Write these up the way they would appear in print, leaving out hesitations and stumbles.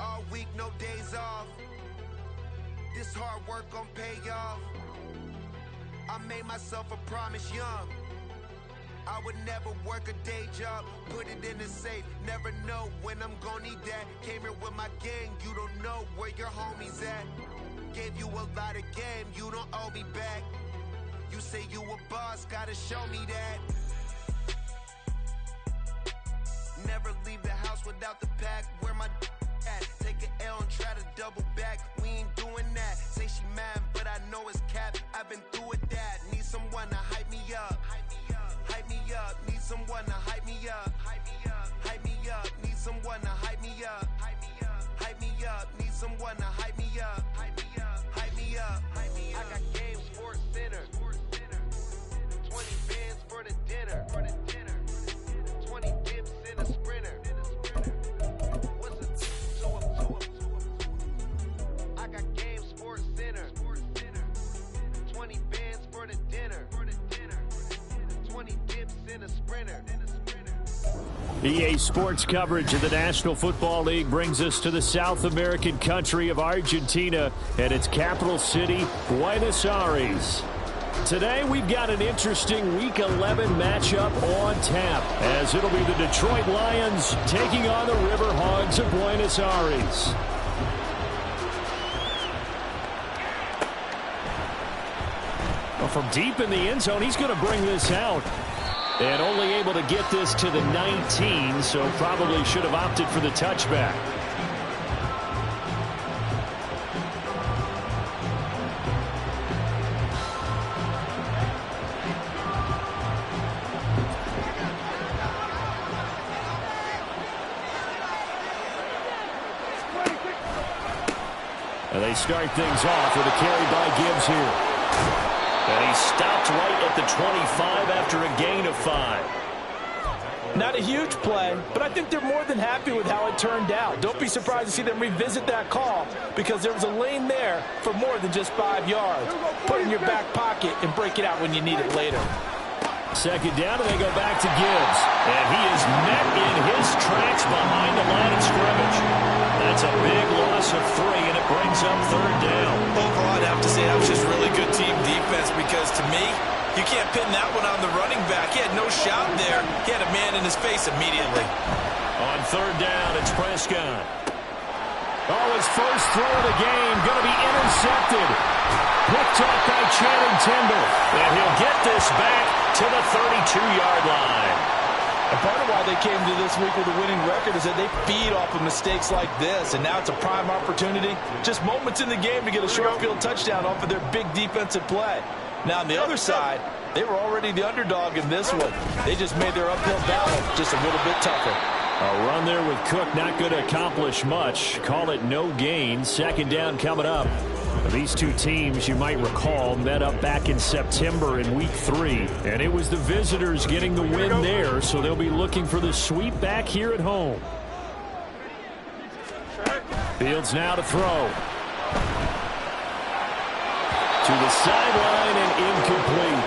All week, no days off. This hard work gon' pay off. I made myself a promise young. I would never work a day job, put it in the safe. Never know when I'm gon' need that. Came here with my gang, you don't know where your homies at. Gave you a lot of game, you don't owe me back. You say you a boss, gotta show me that. Never leave the house without the pack. Where my at? Take an L and try to double back. We ain't doing that. Say she mad, but I know it's cap. I've been through with that. Need someone to hype me up. Hype me up. Need someone to hype me up. Hype me up. Need someone to hype me up. Hype me up. Need someone to hype me up. Hype me up. I got Game Sports Center. 20 bands for the dinner. 20 dips in a sprinter. What's a I got Game Sports Center. 20 bands for the dinner. 20 dips in a sprinter. EA Sports coverage of the National Football League brings us to the South American country of Argentina and its capital city, Buenos Aires. Today, we've got an interesting Week 11 matchup on tap, as it'll be the Detroit Lions taking on the River Hogs of Buenos Aires. Well, from deep in the end zone, he's going to bring this out. And only able to get this to the 19, so probably should have opted for the touchback. And they start things off with a carry by Gibbs here. And he stopped right at the 25 after a gain of 5. Not a huge play, but I think they're more than happy with how it turned out. Don't be surprised to see them revisit that call, because there was a lane there for more than just 5 yards. Put it in your back pocket and break it out when you need it later. Second down, and they go back to Gibbs. And he is met in his tracks behind the line of scrimmage. That's a big loss of 3, and it brings up third down. Overall, I'd have to say that was just really good team defense, because to me, you can't pin that one on the running back. He had no shot there. He had a man in his face immediately. On third down, it's Prescott. Oh, his first throw of the game going to be intercepted. Picked up by Channing Tindall. And he'll get this back to the 32-yard line. And part of why they came to this week with a winning record is that they feed off of mistakes like this. And now it's a prime opportunity. Just moments in the game to get a short field touchdown off of their big defensive play. Now, on the other side, they were already the underdog in this one. They just made their uphill battle just a little bit tougher. A run there with Cook not going to accomplish much. Call it no gain. Second down coming up. These two teams, you might recall, met up back in September in Week 3. And it was the visitors getting the win there, so they'll be looking for the sweep back here at home. Fields now to throw. To the sideline and incomplete.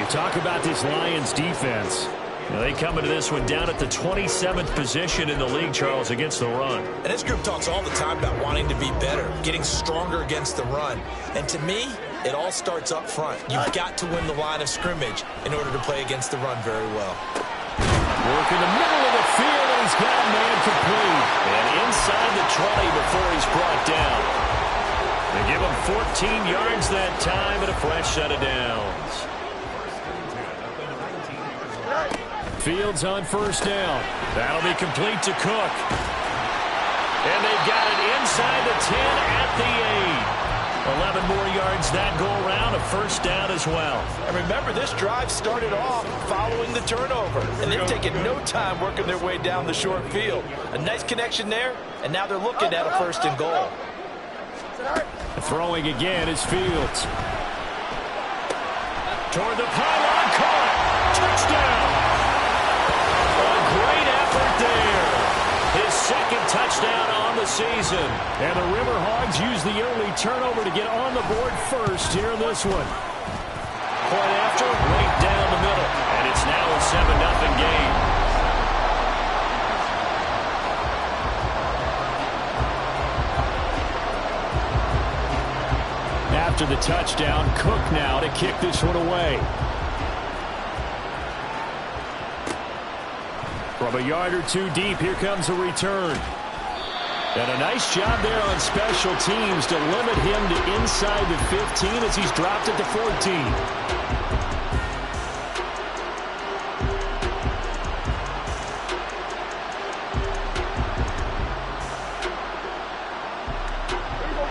You talk about this Lions defense. Now they come into this one down at the 27th position in the league, Charles, against the run. And this group talks all the time about wanting to be better, getting stronger against the run. And to me, it all starts up front. You've got to win the line of scrimmage in order to play against the run very well. Work in the middle of the field, and he's got a man complete. And inside the 20 before he's brought down. They give him 14 yards that time and a fresh set of downs. Fields on first down. That'll be complete to Cook. And they've got it inside the 10 at the 8. 11 more yards that go around, a first down as well. And remember, this drive started off following the turnover. And they've taken no time working their way down the short field. A nice connection there, and now they're looking at a first and goal. Throwing again is Fields. Toward the pylon, caught. Touchdown. Great effort there. His second touchdown on the season. And the River Hogs use the early turnover to get on the board first here in this one. Point after, right down the middle. And it's now a 7-0 game. After the touchdown, Cook now to kick this one away. From a yard or two deep, here comes a return. And a nice job there on special teams to limit him to inside the 15 as he's dropped at the 14.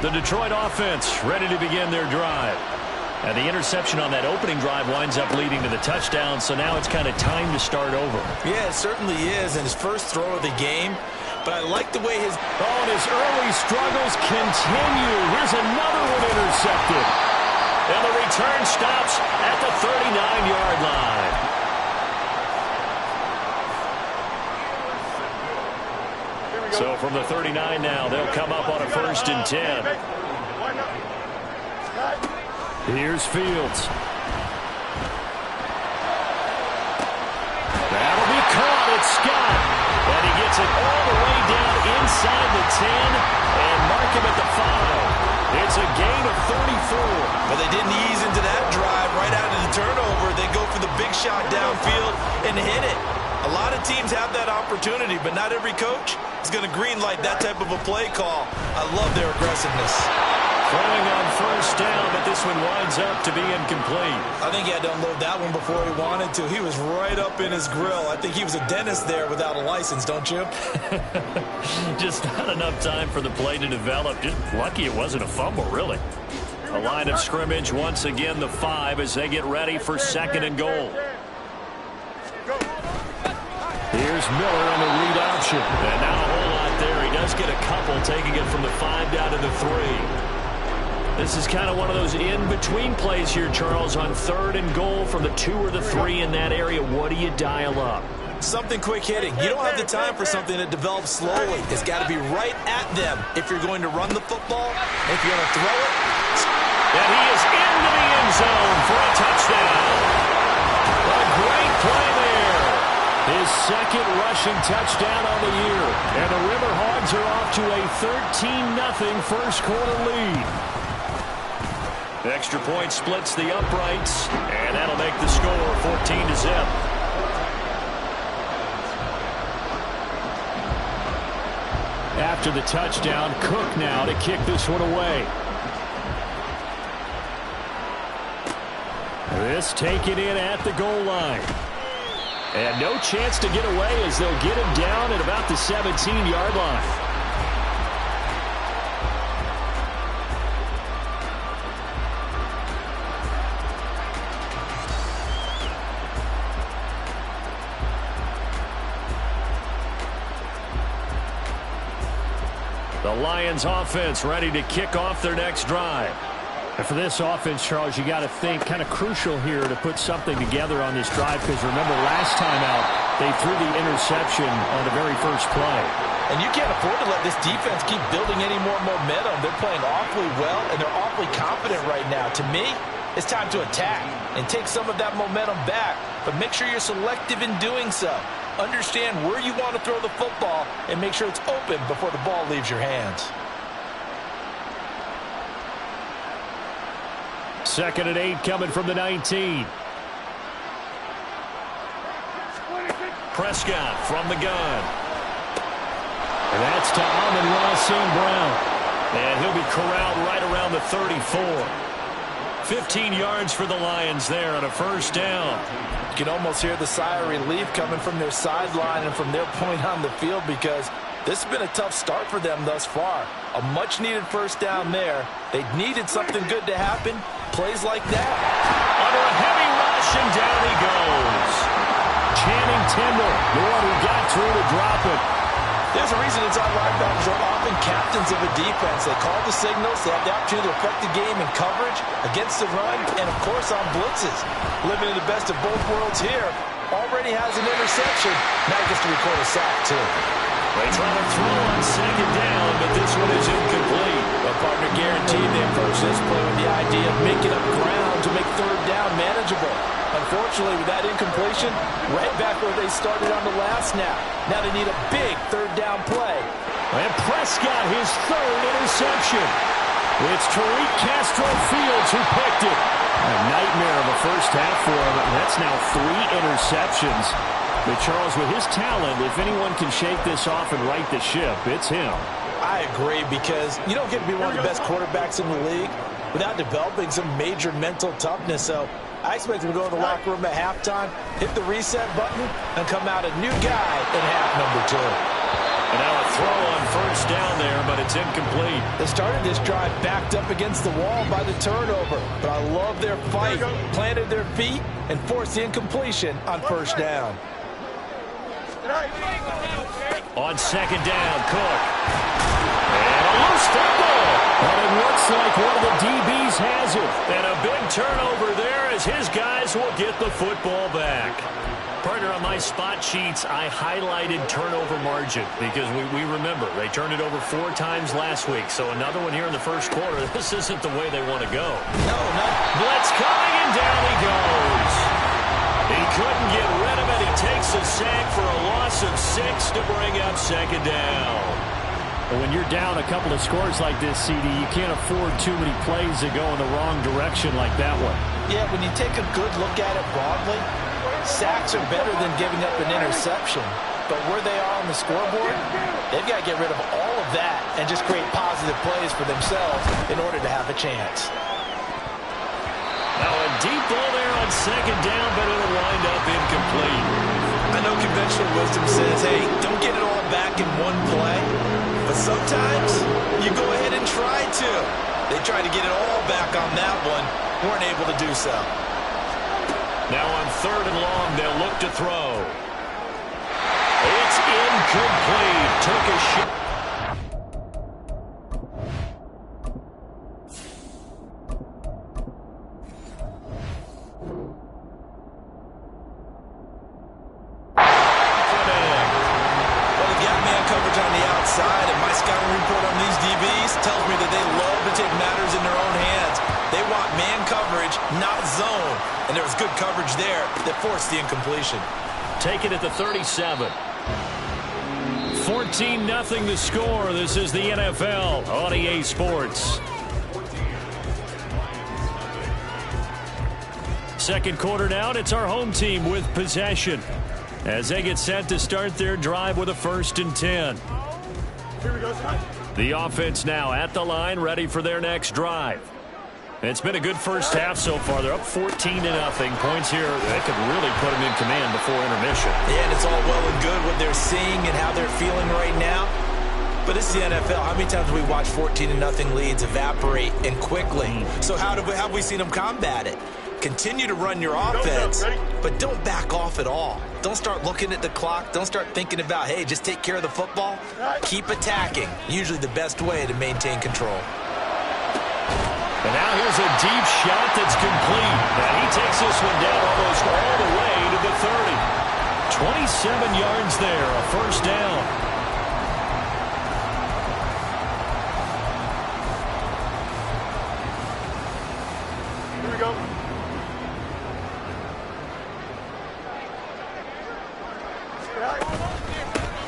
The Detroit offense ready to begin their drive. And the interception on that opening drive winds up leading to the touchdown, so now it's kind of time to start over. Yeah, it certainly is, and his first throw of the game. But I like the way his... Oh, and his early struggles continue. Here's another one intercepted. And the return stops at the 39-yard line. So from the 39 now, they'll come up on a 1st and 10. Here's Fields. That'll be caught. It's Scott. And he gets it all the way down inside the 10 and mark him at the 5. It's a gain of 34. But they didn't ease into that drive right out of the turnover. They go for the big shot downfield and hit it. A lot of teams have that opportunity, but not every coach is going to greenlight that type of a play call. I love their aggressiveness. Throwing on 1st down, but this one winds up to be incomplete. I think he had to unload that one before he wanted to. He was right up in his grill. I think he was a dentist there without a license, don't you? Just not enough time for the play to develop. Just lucky it wasn't a fumble, really. A line of scrimmage, once again the 5 as they get ready for 2nd and goal. Here's Miller on the read option. And now a whole lot there. He does get a couple, taking it from the 5 down to the 3. This is kind of one of those in-between plays here, Charles, on 3rd and goal from the 2 or the 3 in that area. What do you dial up? Something quick hitting. You don't have the time for something that develops slowly. It's got to be right at them if you're going to run the football. If you're going to throw it. And he is into the end zone for a touchdown. A great play there. His 2nd rushing touchdown on the year. And the Riverhogs are off to a 13-0 first quarter lead. Extra point splits the uprights, and that'll make the score 14-0. After the touchdown, Cook now to kick this one away. This taken in at the goal line. And no chance to get away as they'll get him down at about the 17-yard line. The Lions offense ready to kick off their next drive. And for this offense, Charles, you got to think kind of crucial here to put something together on this drive, because remember last time out they threw the interception on the very first play. And you can't afford to let this defense keep building any more momentum. They're playing awfully well, and they're awfully confident right now. To me, it's time to attack and take some of that momentum back, but make sure you're selective in doing so. Understand where you want to throw the football and make sure it's open before the ball leaves your hands. 2nd and 8 coming from the 19. Prescott from the gun. And that's to Amon-Ra St. Brown. And he'll be corralled right around the 34. 15 yards for the Lions there on a 1st down. You can almost hear the sigh of relief coming from their sideline and from their point on the field, because this has been a tough start for them thus far. A much-needed 1st down there. They needed something good to happen. Plays like that. Under a heavy rush, and down he goes. Channing Tindall, the one who got through to drop it. There's a reason inside linebackers are often captains of a defense. They call the signals. They have the opportunity to affect the game in coverage, against the run, and, of course, on blitzes. Living in the best of both worlds here. Already has an interception. Now he gets to record a sack, too. They try to throw on 2nd down, but this one is incomplete. A partner guaranteed they approach this play with the idea of making up ground to make 3rd down manageable. Unfortunately, with that incompletion, right back where they started on the last snap. Now they need a big 3rd down play. And Prescott, his 3rd interception. It's Tariq Castro-Fields who picked it. A nightmare of a first half for him, and that's now 3 interceptions. But Charles, with his talent, if anyone can shake this off and right the ship, it's him. I agree, because you don't get to be one of the best quarterbacks in the league without developing some major mental toughness. So I expect him to go in the locker room at halftime, hit the reset button, and come out a new guy in half number 2. And now a throw on first down there, but it's incomplete. They started this drive backed up against the wall by the turnover, but I love their fight, planted their feet, and forced the incompletion on first down. On second down, Cook. And a loose football. But it looks like one of the DBs has it. And a big turnover there as his guys will get the football back. Partner, on my spot sheets, I highlighted turnover margin because we remember they turned it over 4 times last week. So another one here in the first quarter. This isn't the way they want to go. No. Blitz coming, and down he goes. He couldn't get rid of it. He takes a sack for a loss of 6 to bring up second down. When you're down a couple of scores like this, CD, you can't afford too many plays that go in the wrong direction like that one. Yeah, when you take a good look at it broadly, sacks are better than giving up an interception. But where they are on the scoreboard, they've got to get rid of all of that and just create positive plays for themselves in order to have a chance. Now a deep ball there on second down, but it'll wind up incomplete. I know conventional wisdom says, hey, don't get it all back in one play. But sometimes you go ahead and try to. They tried to get it all back on that one. Weren't able to do so. Now on third and long, they'll look to throw. It's incomplete. Took a shot. And there was good coverage there that forced the incompletion. Take it at the 37. 14-0 the score. This is the NFL on EA Sports. Second quarter now, and it's our home team with possession as they get set to start their drive with a 1st and 10. Here we go, son. The offense now at the line, ready for their next drive. It's been a good first half so far. They're up 14-0. Points here, they could really put them in command before intermission. Yeah, and it's all well and good what they're seeing and how they're feeling right now. But this is the NFL. How many times have we watched 14-0 leads evaporate and quickly? So how have we seen them combat it? Continue to run your offense, but don't back off at all. Don't start looking at the clock. Don't start thinking about, hey, just take care of the football. Keep attacking. Usually the best way to maintain control. And now here's a deep shot that's complete. And he takes this one down almost all the way to the 30. 27 yards there, a first down. Here we go.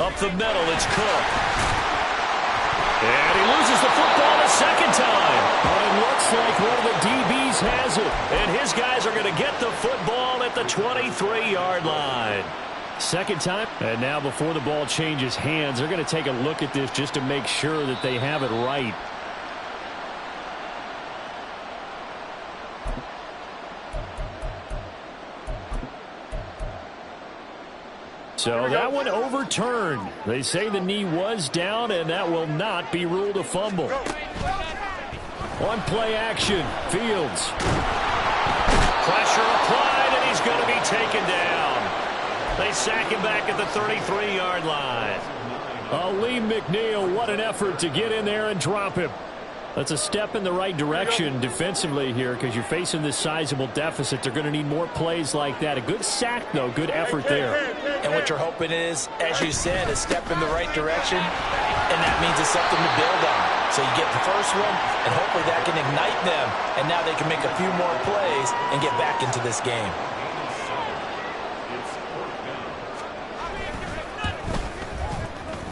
Up the middle, it's Cook. And he loses the football a second time. But it looks like one of the DBs has it. And his guys are going to get the football at the 23-yard line. Second time. And now before the ball changes hands, they're going to take a look at this just to make sure that they have it right. So that one overturned. They say the knee was down, and that will not be ruled a fumble. On play action, Fields. Pressure applied, and he's going to be taken down. They sack him back at the 33-yard line. Aleem McNeil, what an effort to get in there and drop him. That's a step in the right direction defensively here because you're facing this sizable deficit. They're going to need more plays like that. A good sack, though. Good effort there. And what you're hoping is, as you said, a step in the right direction, and that means it's something to build on. So you get the first one, and hopefully that can ignite them, and now they can make a few more plays and get back into this game.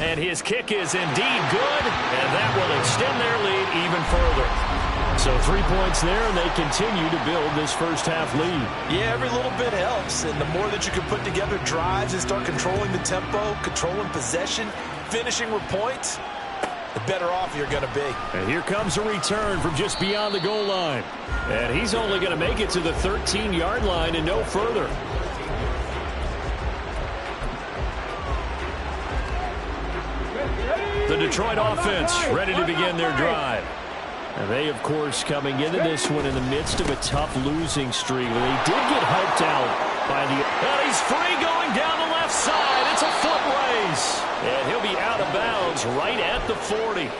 And his kick is indeed good, and that will extend their lead even further. So 3 points there, and they continue to build this first half lead. Yeah, every little bit helps, and the more that you can put together drives and start controlling the tempo, controlling possession, finishing with points, the better off you're going to be. And here comes a return from just beyond the goal line. And he's only going to make it to the 13-yard line and no further. The Detroit offense ready to begin their drive. And they, of course, coming into this one in the midst of a tough losing streak. They did get helped out by the... And he's free going down the left side. It's a foot race. And he'll be out of bounds right at the 40.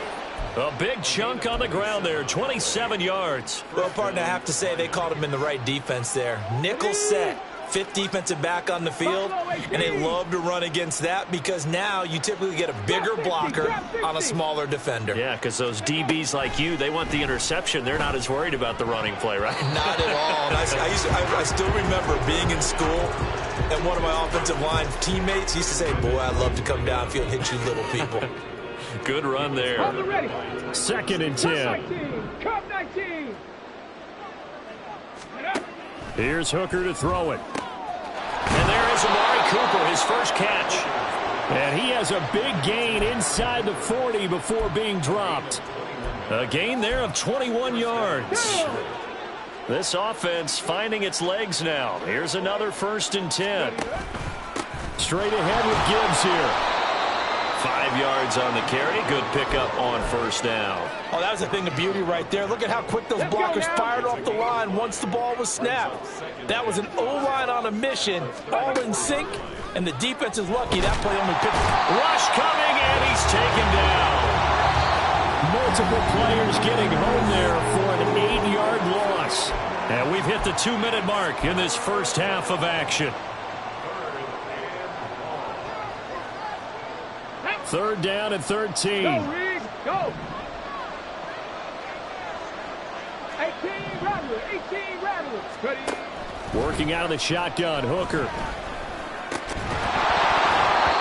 A big chunk on the ground there, 27 yards. Well, partner, I have to say they caught him in the right defense there. Nickel set. Fifth defensive back on the field, and they love to run against that because now you typically get a bigger blocker on a smaller defender. Yeah, because those DBs like you, they want the interception. They're not as worried about the running play, right? Not at all. And I still remember being in school, and one of my offensive line teammates used to say, boy, I'd love to come downfield and hit you little people. Good run there. 2nd and 10. Cup 19. Here's Hooker to throw it. And there is Amari Cooper, his first catch. And he has a big gain inside the 40 before being dropped. A gain there of 21 yards. This offense finding its legs now. Here's another 1st and 10. Straight ahead with Gibbs here. 5 yards on the carry. Good pickup on 1st down. Oh, that was a thing of beauty right there. Look at how quick those blockers fired off the line once the ball was snapped. That was an O-line on a mission, all in sync, and the defense is lucky that play only picked. Rush coming, and he's taken down. Multiple players getting home there for an 8-yard loss. And we've hit the 2-minute mark in this first half of action. 3rd down and 13. Go, Reed, go. 18 Rattler. Ready. Working out of the shotgun, Hooker.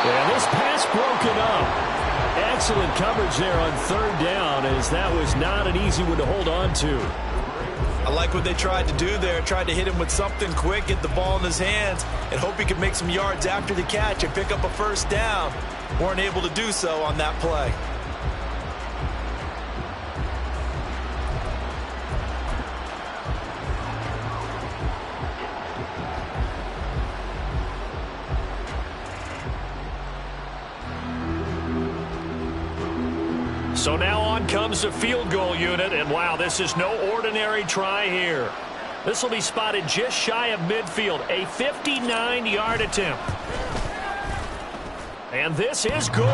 And this pass broken up. Excellent coverage there on 3rd down, as that was not an easy one to hold on to. I like what they tried to do there. Tried to hit him with something quick, get the ball in his hands, and hope he could make some yards after the catch and pick up a 1st down. Weren't able to do so on that play. So now on comes the field goal unit, and wow, this is no ordinary try here. This will be spotted just shy of midfield, a 59-yard attempt. And this is good.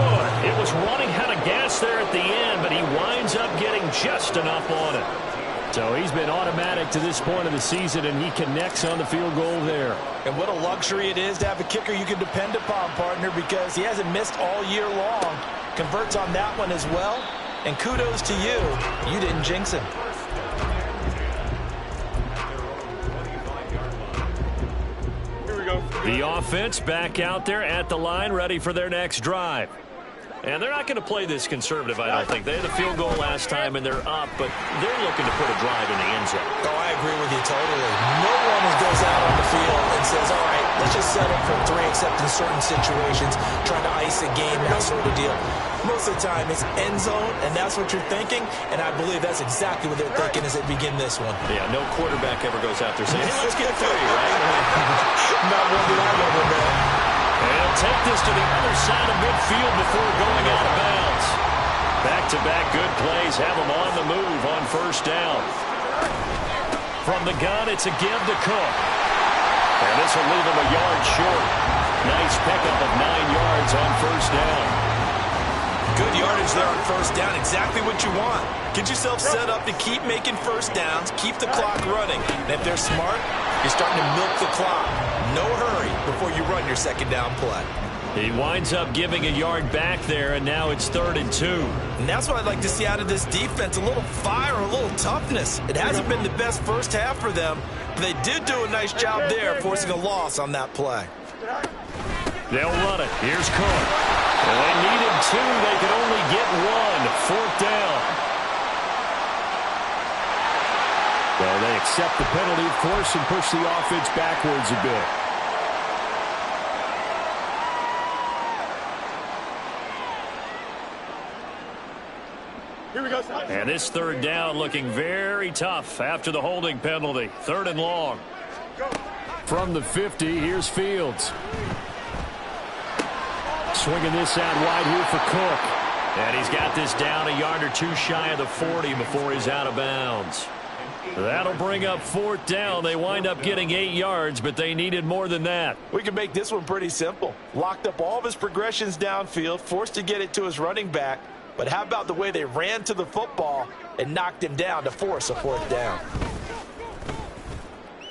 It was running out of gas there at the end, but he winds up getting just enough on it. So he's been automatic to this point of the season, and he connects on the field goal there. And what a luxury it is to have a kicker you can depend upon, partner, because he hasn't missed all year long. Converts on that one as well. And kudos to you. You didn't jinx him. Here we go. The offense back out there at the line, ready for their next drive. And they're not going to play this conservative, I don't think. They had a field goal last time, and they're up, but they're looking to put a drive in the end zone. Oh, I agree with you totally. No one goes out on the field and says, all right, let's just settle for 3, except in certain situations, trying to ice a game, that sort of deal. Most of the time, it's end zone, and that's what you're thinking, and I believe that's exactly what they're thinking as they begin this one. Yeah, no quarterback ever goes out there saying, hey, let's get 3, right? Not one that I ever know. And he'll take this to the other side of midfield before going out of bounds. Back-to-back good plays have him on the move on 1st down. From the gun, it's a give to Cook. And this will leave him a yard short. Nice pickup of 9 yards on 1st down. Good yardage there on 1st down. Exactly what you want. Get yourself set up to keep making 1st downs, keep the clock running. And if they're smart, you're starting to milk the clock. No hurry before you run your 2nd down play. He winds up giving a yard back there, and now it's 3rd and 2. And that's what I'd like to see out of this defense, a little fire, a little toughness. It hasn't been the best first half for them, but they did do a nice job there, forcing a loss on that play. They'll run it. Here's Cook. And they needed 2. They could only get 1. 4th down. accept the penalty, of course, and push the offense backwards a bit. Here we go, and this third down looking very tough after the holding penalty. 3rd and long. From the 50, here's Fields. Swinging this out wide here for Cook. And he's got this down a yard or two shy of the 40 before he's out of bounds. That'll bring up 4th down. They wind up getting 8 yards, but they needed more than that. We can make this one pretty simple. Locked up all of his progressions downfield, forced to get it to his running back. But how about the way they ran to the football and knocked him down to force a 4th down?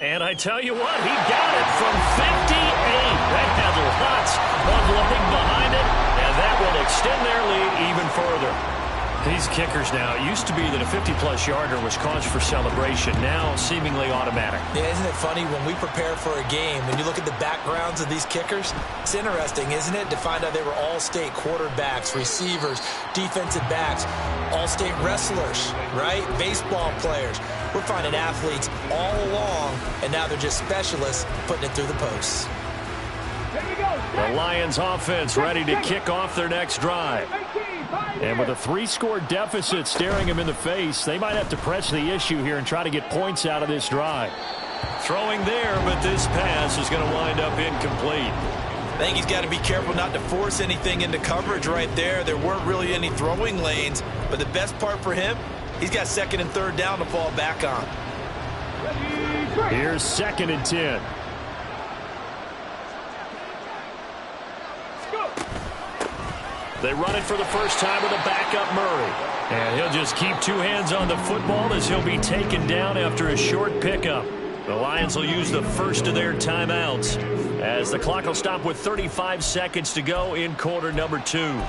And I tell you what, he got it from 58. That had lots of loading behind it, and that will extend their lead even further. These kickers now, it used to be that a 50-plus yarder was cause for celebration. Now seemingly automatic. Yeah, isn't it funny when we prepare for a game, when you look at the backgrounds of these kickers, it's interesting, isn't it, to find out they were all-state quarterbacks, receivers, defensive backs, all-state wrestlers, right? Baseball players. We're finding athletes all along, and now they're just specialists putting it through the posts. The Lions offense ready to kick off their next drive. And with a 3-score deficit staring them in the face, they might have to press the issue here and try to get points out of this drive. Throwing there, but this pass is going to wind up incomplete. I think he's got to be careful not to force anything into coverage right there. There weren't really any throwing lanes, but the best part for him, he's got 2nd and 3rd down to fall back on. Here's 2nd and 10. They run it for the first time with a backup Murray. And he'll just keep 2 hands on the football as he'll be taken down after a short pickup. The Lions will use the first of their timeouts as the clock will stop with 35 seconds to go in quarter number 2.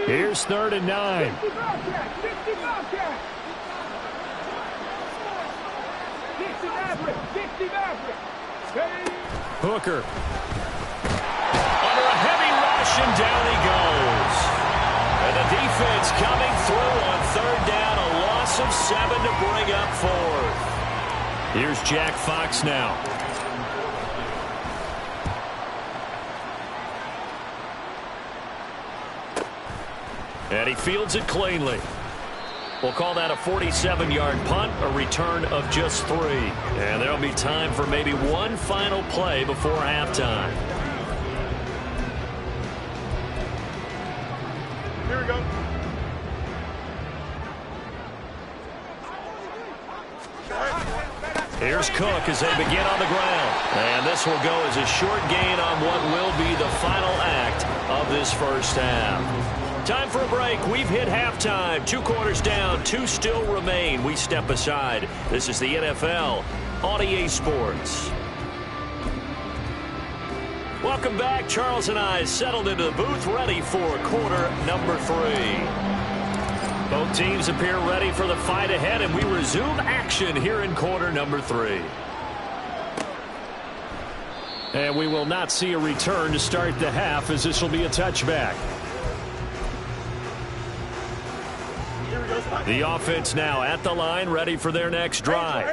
Here's 3rd and 9. Hooker. Under a heavy rush, and down he goes. And the defense coming through on 3rd down. A loss of 7 to bring up 4th. Here's Jack Fox now. And he fields it cleanly. We'll call that a 47-yard punt, a return of just 3. And there'll be time for maybe one final play before halftime. Here we go. Here's Cook as they begin on the ground. And this will go as a short gain on what will be the final act of this first half. Time for a break. We've hit halftime. 2 quarters down. 2 still remain. We step aside. This is the NFL on EA Sports. Welcome back. Charles and I settled into the booth, ready for quarter number 3. Both teams appear ready for the fight ahead, and we resume action here in quarter number 3. And we will not see a return to start the half, as this will be a touchback. The offense now at the line, ready for their next drive.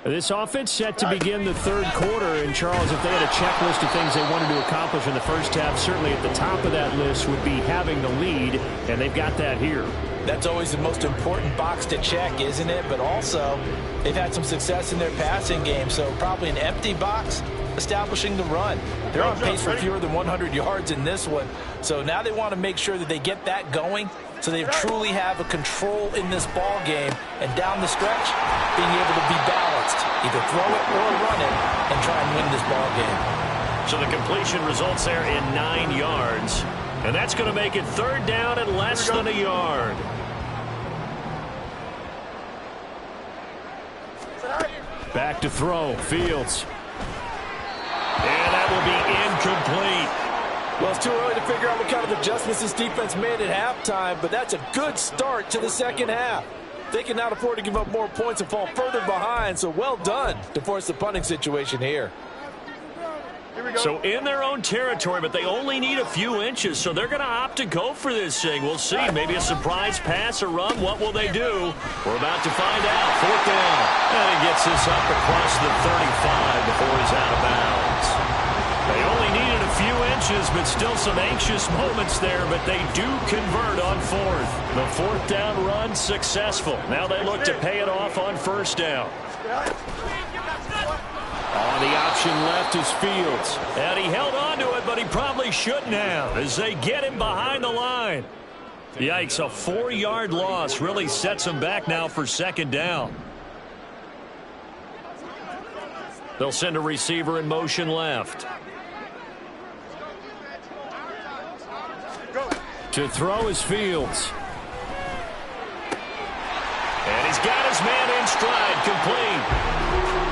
This offense set to begin the 3rd quarter. And, Charles, if they had a checklist of things they wanted to accomplish in the first half, certainly at the top of that list would be having the lead, and they've got that here. That's always the most important box to check, isn't it? But also, they've had some success in their passing game, so probably an empty box, establishing the run. They're on pace for fewer than 100 yards in this one, so now they want to make sure that they get that going so they truly have a control in this ball game, and down the stretch, being able to be balanced, either throw it or run it, and try and win this ball game. So the completion results there in 9 yards, and that's going to make it 3rd down and less than a yard. Back to throw, Fields. And that will be incomplete. Well, it's too early to figure out what kind of adjustments this defense made at halftime, but that's a good start to the second half. They can now afford to give up more points and fall further behind, so well done to force the punting situation here. So in their own territory, but they only need a few inches, so they're going to opt to go for this thing. We'll see. Maybe a surprise pass or run. What will they do? We're about to find out. 4th down. And he gets this up across the 35 before he's out of bounds. They only needed a few inches, but still some anxious moments there, but they do convert on 4th. The 4th down run successful. Now they look to pay it off on 1st down. The option left is Fields. And he held on to it, but he probably shouldn't have as they get him behind the line. Yikes, a 4-yard loss really sets him back now for 2nd down. They'll send a receiver in motion left. To throw is Fields. And he's got his man in stride, complete.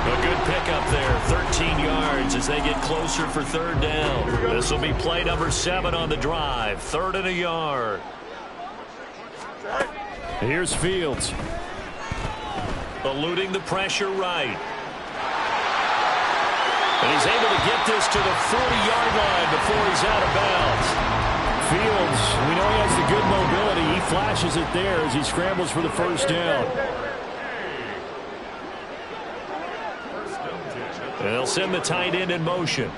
A good pickup there, 13 yards as they get closer for 3rd down. This will be play number 7 on the drive, 3rd and a yard. Here's Fields. Eluding the pressure right. And he's able to get this to the 40-yard line before he's out of bounds. Fields, we know he has the good mobility. He flashes it there as he scrambles for the 1st down. They'll send the tight end in motion.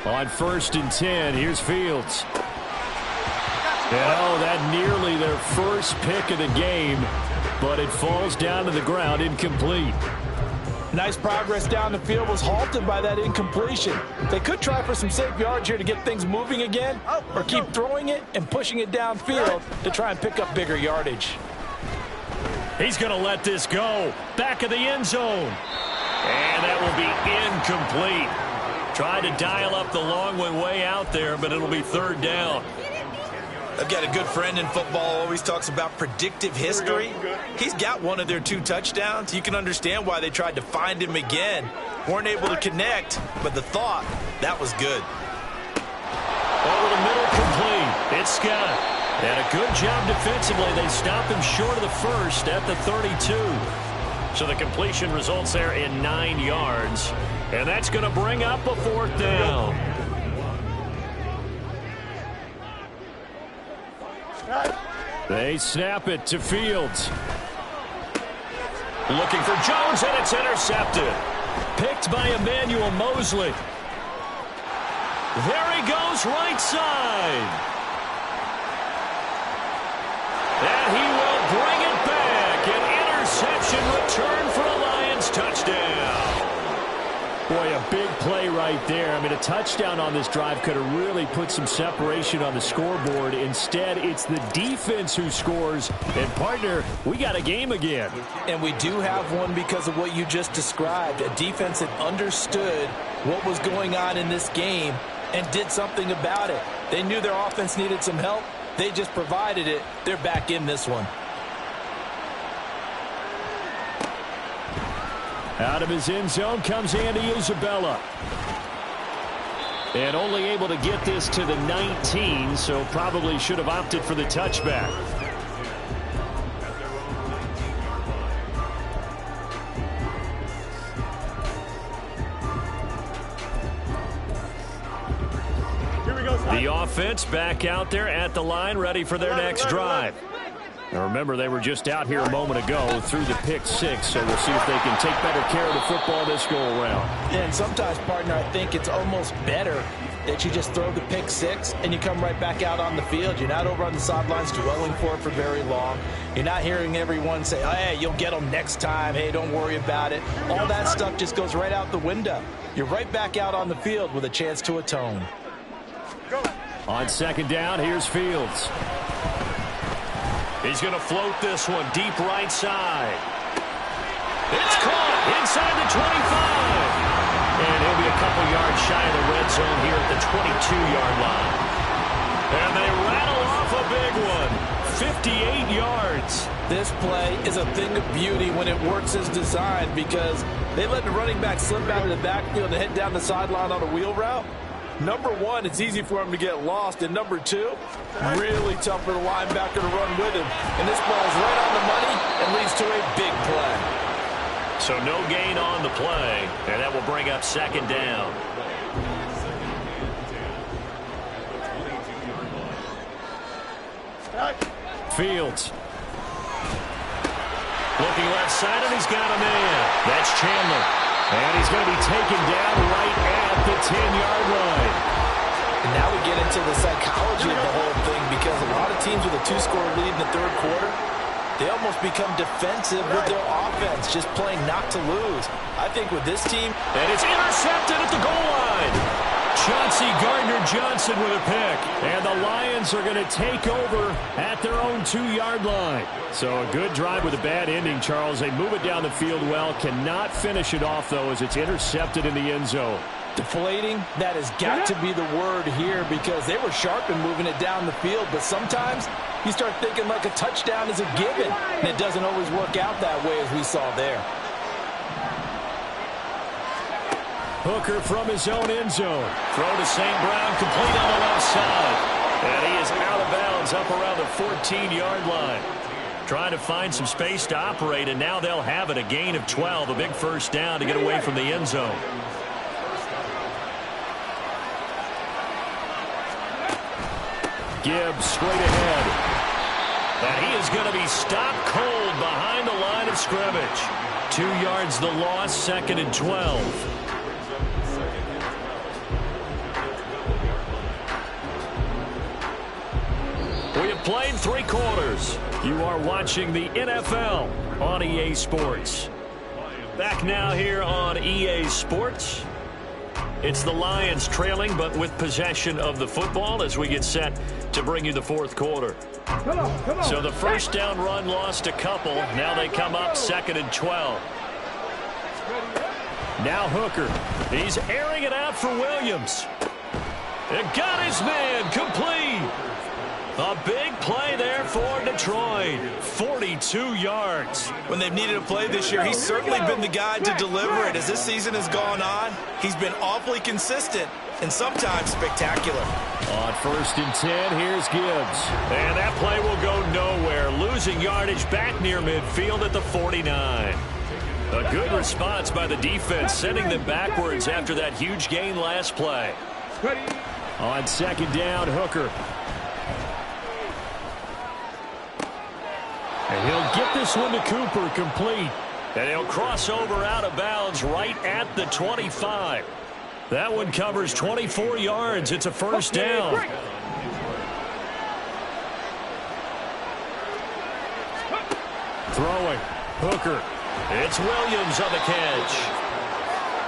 On 1st and 10, here's Fields. Oh, that nearly their first pick of the game, but it falls down to the ground, incomplete. Nice progress down the field, was halted by that incompletion. They could try for some safe yards here to get things moving again, or keep throwing it and pushing it downfield to try and pick up bigger yardage. He's going to let this go. Back of the end zone. And that will be incomplete. Tried to dial up the long way out there, but it'll be 3rd down. I've got a good friend in football, always talks about predictive history. He's got one of their 2 touchdowns. You can understand why they tried to find him again. Weren't able to connect, but the thought, that was good. Over the middle, complete. It's Scott. And a good job defensively. They stopped him short of the 1st at the 32. So the completion results there in 9 yards. And that's going to bring up a 4th down. They snap it to Fields. Looking for Jones, and it's intercepted. Picked by Emmanuel Mosley. There he goes, right side. And he will bring it back. An interception return for a Lions touchdown. Boy, a big play right there. I mean, a touchdown on this drive could have really put some separation on the scoreboard. Instead, it's the defense who scores. And, partner, we got a game again. And we do have one because of what you just described. A defense that understood what was going on in this game and did something about it. They knew their offense needed some help. They just provided it. They're back in this one. Out of his end zone comes Andy Isabella. And only able to get this to the 19, so probably should have opted for the touchback. The offense back out there at the line, ready for their next drive. Now remember, they were just out here a moment ago through the pick 6, so we'll see if they can take better care of the football this go-around. And sometimes, partner, I think it's almost better that you just throw the pick 6 and you come right back out on the field. You're not over on the sidelines dwelling for it for very long. You're not hearing everyone say, oh, hey, you'll get them next time. Hey, don't worry about it. All that stuff just goes right out the window. You're right back out on the field with a chance to atone. On 2nd down, here's Fields. He's going to float this one deep right side. It's caught inside the 25. And he'll be a couple yards shy of the red zone here at the 22-yard line. And they rattle off a big one. 58 yards. This play is a thing of beauty when it works as designed because they let the running back slip out of the backfield and head down the sideline on a wheel route. Number one, it's easy for him to get lost. And number two, really tough for the linebacker to run with him. And this ball is right on the money and leads to a big play. So no gain on the play, and that will bring up second down. Fields. Looking left side, and he's got a man. That's Chandler. And he's going to be taken down right at the 10-yard line. And now we get into the psychology of the whole thing, because a lot of teams with a 2-score lead in the third quarter, they almost become defensive with their offense, just playing not to lose. I think with this team... And it's intercepted at the goal line. Chauncey Gardner-Johnson with a pick. And the Lions are going to take over at their own 2-yard line. So a good drive with a bad ending, Charles. They move it down the field well. Cannot finish it off, though, as it's intercepted in the end zone. Deflating, that has got to be the word here, because they were sharp in moving it down the field. But sometimes you start thinking like a touchdown is a given, and it doesn't always work out that way, as we saw there. Hooker from his own end zone. Throw to St. Brown, complete on the left side. And he is out of bounds up around the 14-yard line. Trying to find some space to operate, and now they'll have it. A gain of 12, a big first down to get away from the end zone. Gibbs straight ahead. And he is going to be stopped cold behind the line of scrimmage. 2 yards the loss, 2nd and 12. We have played 3 quarters. You are watching the NFL on EA Sports. Back now here on EA Sports. It's the Lions trailing, but with possession of the football as we get set to bring you the 4th quarter. Come on. So the first down run lost a couple. Now they come up 2nd and 12. Now Hooker. He's airing it out for Williams. It got his man complete. A big play there for Detroit. 42 yards. When they've needed a play this year, he's certainly been the guy to deliver it. As this season has gone on, he's been awfully consistent and sometimes spectacular. On 1st and 10, here's Gibbs. And that play will go nowhere. Losing yardage back near midfield at the 49. A good response by the defense, sending them backwards after that huge gain last play. On 2nd down, Hooker. And he'll get this one to Cooper, complete. And he'll cross over out of bounds right at the 25. That one covers 24 yards. It's a first down. Throwing. Hooker. It's Williams on the catch.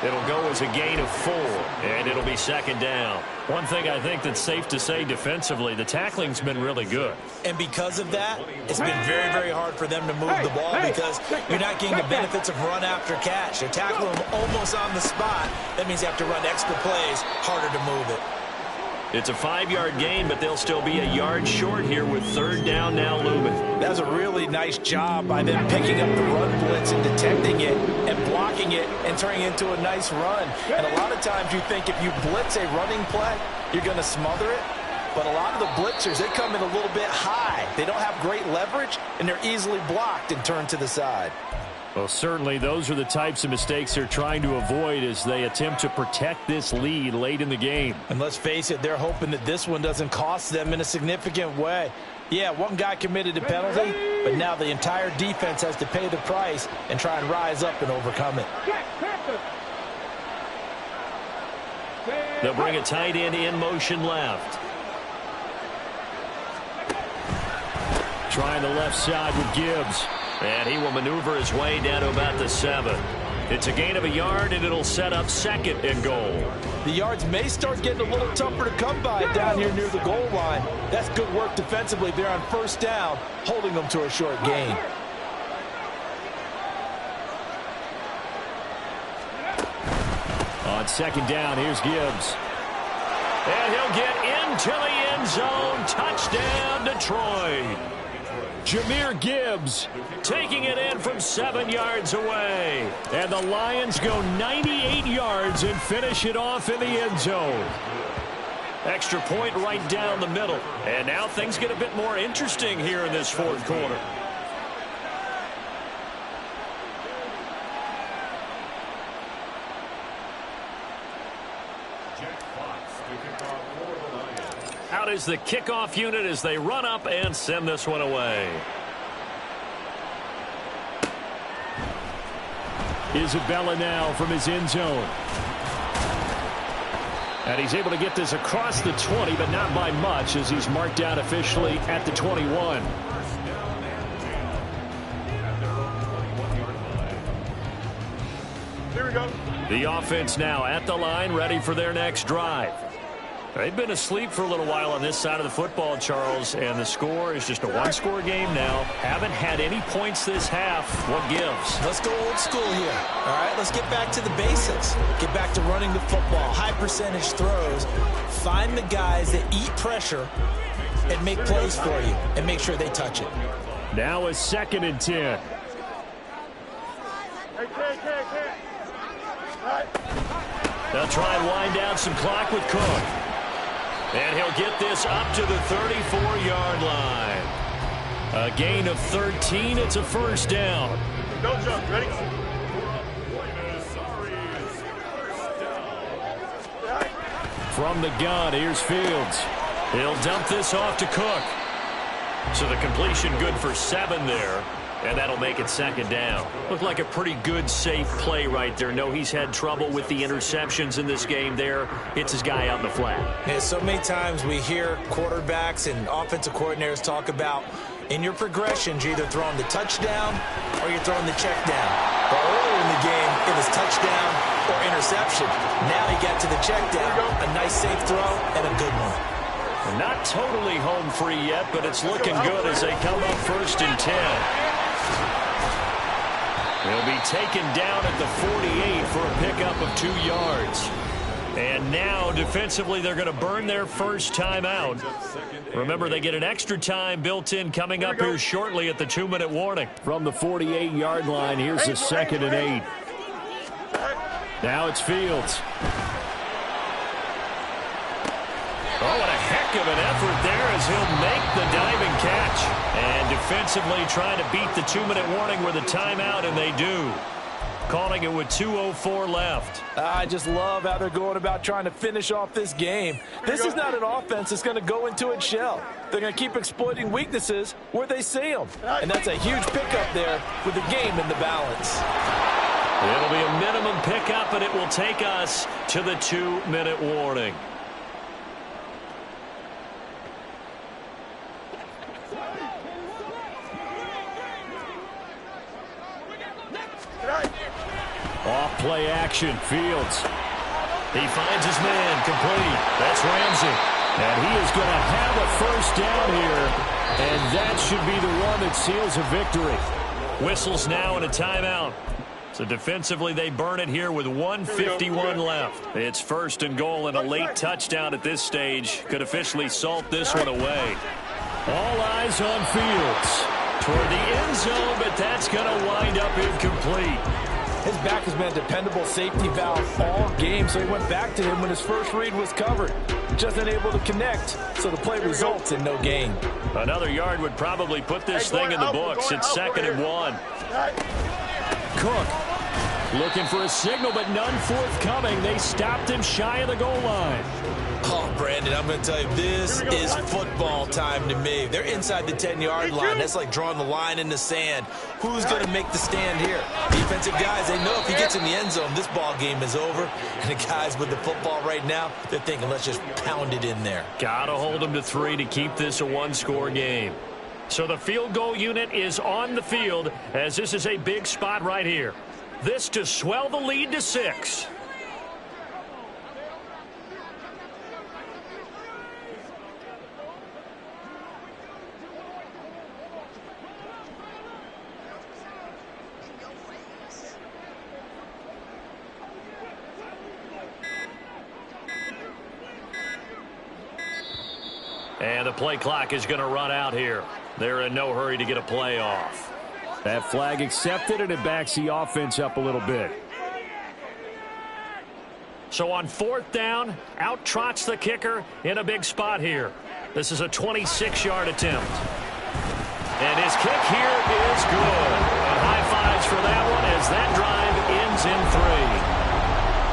It'll go as a gain of 4, and it'll be 2nd down. One thing I think that's safe to say defensively, the tackling's been really good. And because of that, it's been very, very hard for them to move the ball, because you're not getting the benefits of run after catch. They're tackling them almost on the spot. That means you have to run extra plays, harder to move it. It's a 5-yard gain, but they'll still be a yard short here with 3rd down now looming. That was a really nice job by them picking up the run blitz and detecting it and blocking it and turning it into a nice run. And a lot of times you think if you blitz a running play, you're going to smother it. But a lot of the blitzers, they come in a little bit high. They don't have great leverage, and they're easily blocked and turned to the side. Well, certainly those are the types of mistakes they're trying to avoid as they attempt to protect this lead late in the game. And let's face it, they're hoping that this one doesn't cost them in a significant way. Yeah, one guy committed a penalty, but now the entire defense has to pay the price and try and rise up and overcome it. They'll bring a tight end in motion left. Trying the left side with Gibbs. And he will maneuver his way down to about the 7. It's a gain of a yard, and it'll set up 2nd and goal. The yards may start getting a little tougher to come by down here near the goal line. That's good work defensively. They're on 1st down, holding them to a short gain. On 2nd down, here's Gibbs. And he'll get into the end zone. Touchdown, Detroit. Jahmyr Gibbs taking it in from 7 yards away. And the Lions go 98 yards and finish it off in the end zone. Extra point right down the middle. And now things get a bit more interesting here in this 4th quarter. Out is the kickoff unit as they run up and send this one away. Isabella now from his end zone. And he's able to get this across the 20, but not by much as he's marked out officially at the 21. Here we go. The offense now at the line, ready for their next drive. They've been asleep for a little while on this side of the football, Charles, and the score is just a one-score game now. Haven't had any points this half. What gives? Let's go old school here. All right, let's get back to the basics. Get back to running the football, high percentage throws. Find the guys that eat pressure and make plays for you and make sure they touch it. Now a 2nd and 10. They'll try and wind down some clock with Cook. And he'll get this up to the 34-yard line. A gain of 13. It's a first down. Go jump. Ready? From the gun, here's Fields. He'll dump this off to Cook. So the completion good for 7 there. And that'll make it 2nd down. Looked like a pretty good, safe play right there. No, he's had trouble with the interceptions in this game there. Hits his guy out in the flat. Yeah, so many times we hear quarterbacks and offensive coordinators talk about in your progressions, you're either throwing the touchdown or you're throwing the check down. But earlier in the game, it was touchdown or interception. Now he got to the check down. A nice, safe throw and a good one. Not totally home free yet, but it's looking good as they come up 1st and 10. He'll be taken down at the 48 for a pickup of 2 yards. And now, defensively, they're going to burn their first timeout. Remember, they get an extra time built in coming up here shortly at the 2-minute warning. From the 48-yard line, here's the 2nd and 8. Now it's Fields. Oh, what a heck of an effort there as he'll make the diving catch. And defensively trying to beat the 2-minute warning with a timeout, and they do. Calling it with 2:04 left. I just love how they're going about trying to finish off this game. This is not an offense that's going to go into its shell. They're going to keep exploiting weaknesses where they see them. And that's a huge pickup there with the game in the balance. It'll be a minimum pickup, and it will take us to the 2-minute warning. Off play action, Fields. He finds his man, complete. That's Ramsey. And he is going to have a first down here. And that should be the one that seals a victory. Whistles now and a timeout. So defensively they burn it here with 1:51 left. It's 1st and goal and a late touchdown at this stage could officially salt this one away. All eyes on Fields. Toward the end zone, but that's going to wind up incomplete. His back has been a dependable safety valve all game, so he went back to him when his first read was covered. Just unable to connect, so the play results in no gain. Another yard would probably put this thing in the books. It's 2nd and 1. Cook looking for a signal, but none forthcoming. They stopped him shy of the goal line. Oh, Brandon, I'm going to tell you, this is football time to me. They're inside the 10-yard line. That's like drawing the line in the sand. Who's going to make the stand here? Defensive guys, they know if he gets in the end zone, this ball game is over. And the guys with the football right now, they're thinking, let's just pound it in there. Got to hold them to 3 to keep this a one-score game. So the field goal unit is on the field as this is a big spot right here. This to swell the lead to 6. And the play clock is going to run out here. They're in no hurry to get a play off. That flag accepted, and it backs the offense up a little bit. So on 4th down, out trots the kicker in a big spot here. This is a 26-yard attempt. And his kick here is good. And high fives for that one as that drive ends in 3.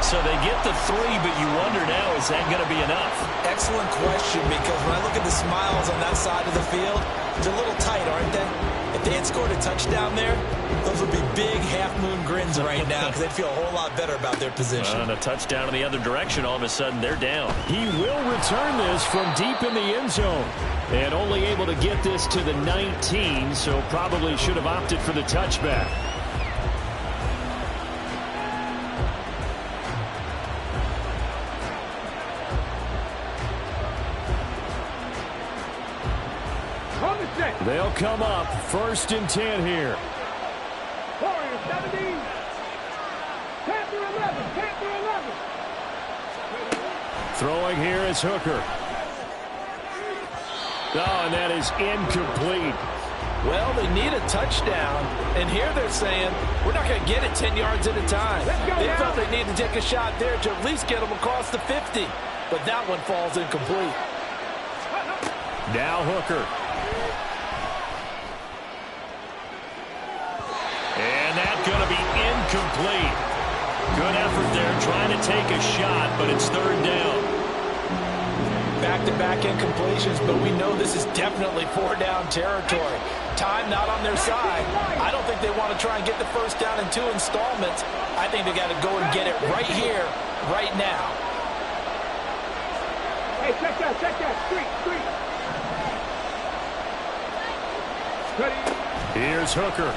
So they get the 3, but you wonder now, is that going to be enough? Excellent question, because when I look at the smiles on that side of the field, they're a little tight, aren't they? If they had scored a touchdown there, those would be big half-moon grins right now because they'd feel a whole lot better about their position. And a touchdown in the other direction, all of a sudden they're down. He will return this from deep in the end zone. And only able to get this to the 19, so probably should have opted for the touchback. They'll come up 1st and 10 here. Warriors 17. Panther 11. Panther 11. Throwing here is Hooker. Oh, and that is incomplete. Well, they need a touchdown, and here they're saying, we're not going to get it 10 yards at a time. They felt they need to take a shot there to at least get them across the 50, but that one falls incomplete. Now Hooker. And that's going to be incomplete. Good effort there trying to take a shot, but it's 3rd down. Back-to-back incompletions, but we know this is definitely 4-down territory. Time not on their side. I don't think they want to try and get the 1st down in 2 installments. I think they got to go and get it right here, right now. Hey, check that. Street. Ready. Here's Hooker.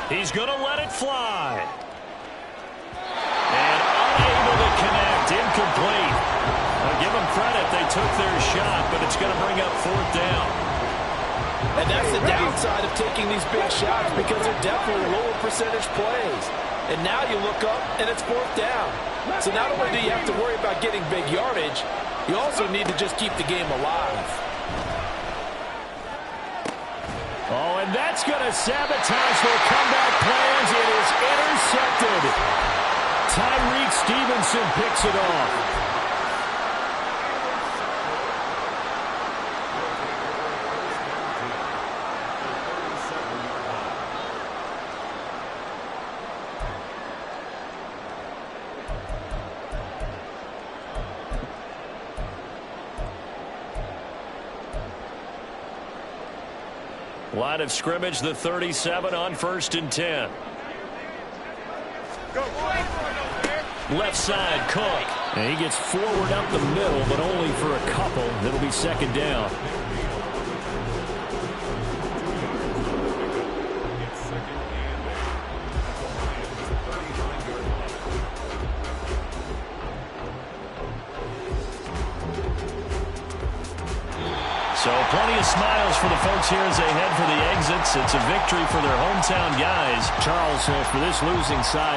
He's going to let it fly. And unable to connect. Incomplete. I'll give them credit. They took their shot, but it's going to bring up 4th down. And that's the downside of taking these big shots because they're definitely lower percentage plays. And now you look up, and it's 4th down. So not only do you have to worry about getting big yardage, you also need to just keep the game alive. Oh, and that's going to sabotage their comeback plans. It is intercepted. Tyreek Stevenson picks it off. Line of scrimmage, the 37 on 1st and 10. Left side, Cook. And he gets forward up the middle, but only for a couple. It'll be 2nd down. So plenty of smiles for the folks here as they head for the exits. It's a victory for their hometown guys. Charles, for this losing side,